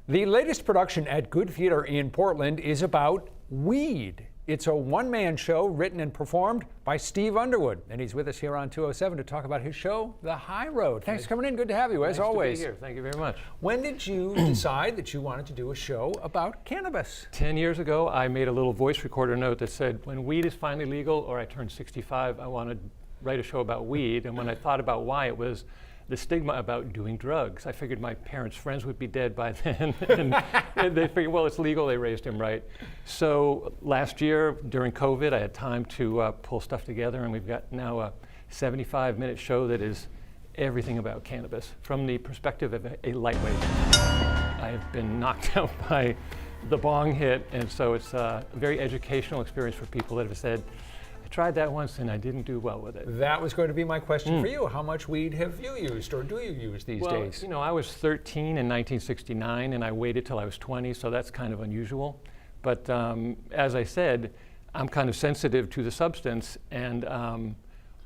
The latest production at Good Theater in Portland is about weed. It's a one-man show written and performed by Steve Underwood, and he's with us here on 207 to talk about his show, The High Road. Thanks for coming in. Good to have you, as always. Nice to be here. Thank you very much. When did you decide that you wanted to do a show about cannabis? 10 years ago, I made a little voice recorder note that said, when weed is finally legal or I turn 65, I want to write a show about weed. And when I thought about why, it was the stigma about doing drugs. I figured my parents' friends would be dead by then. and they figured, well, it's legal, they raised him right. So last year, during COVID, I had time to pull stuff together, and we've got now a 75-minute show that is everything about cannabis from the perspective of a lightweight. I have been knocked out by the bong hit, and so it's a very educational experience for people that have said, tried that once and I didn't do well with it. That was going to be my question for you. How much weed have you used, or do you use these days? You know, I was 13 in 1969 and I waited till I was 20, so that's kind of unusual. But as I said, I'm kind of sensitive to the substance, and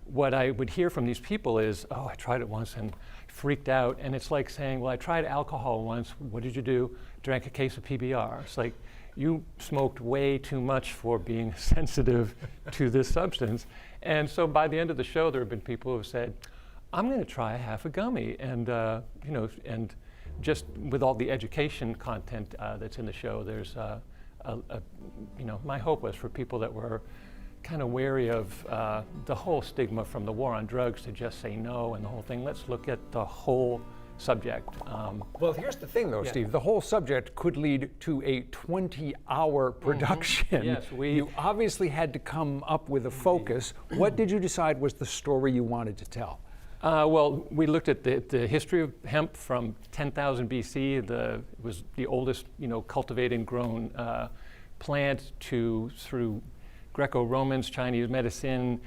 what I would hear from these people is, oh, I tried it once and freaked out. And it's like saying, well, I tried alcohol once. What did you do? Drank a case of PBR. It's like, you smoked way too much for being sensitive to this substance. And so by the end of the show, there have been people who have said, I'm going to try half a gummy. And, you know, and just with all the education content that's in the show, there's you know, my hope was for people that were kind of wary of the whole stigma from the war on drugs to just say no and the whole thing. Let's look at the whole subject. Well, here's the thing, though, Steve. The whole subject could lead to a 20-hour production. Yes, you obviously had to come up with a focus. What did you decide was the story you wanted to tell? Well, we looked at the history of hemp from 10,000 BC. It was the oldest, you know, cultivated and grown plant through Greco-Romans, Chinese medicine,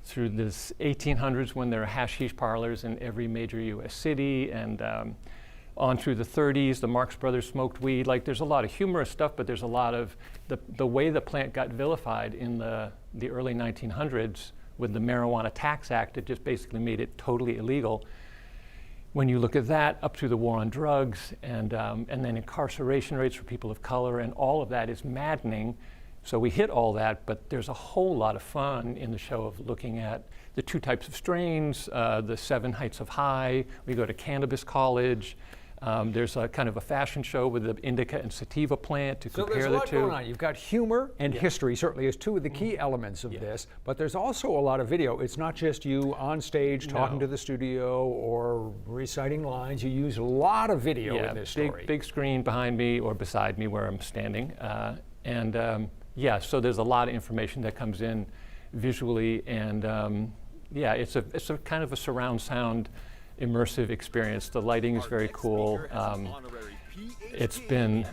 through the 1800s when there were hashish parlors in every major U.S. city, and on through the 30s, the Marx Brothers smoked weed. Like, there's a lot of humorous stuff, but there's a lot of the way the plant got vilified in the early 1900s with the Marijuana Tax Act. It just basically made it totally illegal. When you look at that, up through the war on drugs, and then incarceration rates for people of color, and all of that is maddening. So we hit all that, but there's a whole lot of fun in the show of looking at the two types of strains, the 7 heights of high. We go to cannabis college. There's a kind of a fashion show with the indica and sativa plant to compare the two. So there's a lot going on. You've got humor and history, certainly, as two of the key elements of this, but there's also a lot of video. It's not just you on stage talking to the studio or reciting lines. You use a lot of video in this story. Big screen behind me or beside me where I'm standing. Yeah, so there's a lot of information that comes in visually, and yeah, it's a kind of a surround sound immersive experience. The lighting is very cool. It's been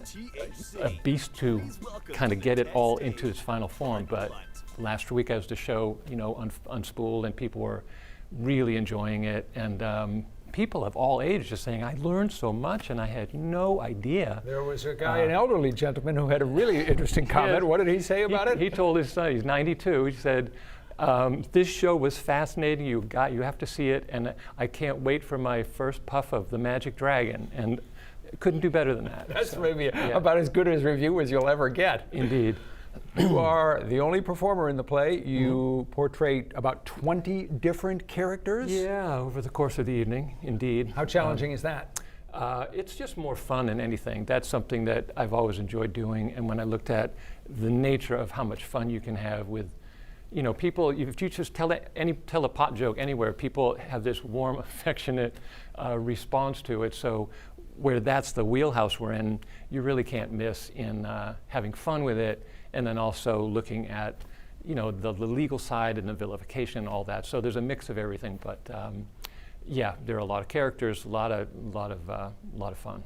a beast to kind of get it all into its final form, but last week as the show, you know, unspooled, and people were really enjoying it, and people of all ages just saying, I learned so much and I had no idea. There was a guy, an elderly gentleman, who had a really interesting comment. What did he say about it? He told his son, he's 92, he said, this show was fascinating, you have to see it, and I can't wait for my first puff of the Magic Dragon. And couldn't do better than that. That's maybe about as good a review as you'll ever get. Indeed. You are the only performer in the play. You portray about 20 different characters? Yeah, over the course of the evening, indeed. How challenging is that? It's just more fun than anything. That's something that I've always enjoyed doing, and when I looked at the nature of how much fun you can have with, you know, people, if you just tell a pot joke anywhere, people have this warm, affectionate response to it. So where that's the wheelhouse we're in, you really can't miss in having fun with it, and then also looking at, you know, the legal side and the vilification and all that. So there's a mix of everything, but yeah, there are a lot of characters, a lot of fun.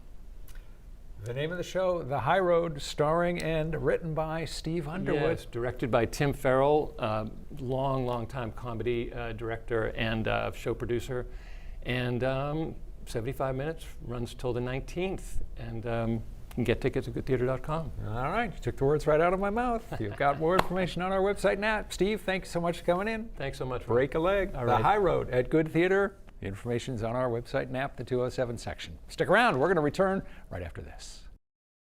The name of the show, The High Road, starring and written by Steve Underwood. Yes, directed by Tim Farrell, long time comedy director and show producer, and 75 minutes, runs till the 19th, and you can get tickets at goodtheater.com. All right, you took the words right out of my mouth. You've got more information on our website now. Steve, thanks so much for coming in. Thanks so much. Break a leg. All The right. High Road at Good Theater. The information's on our website, NAP, the 207 section. Stick around. We're going to return right after this.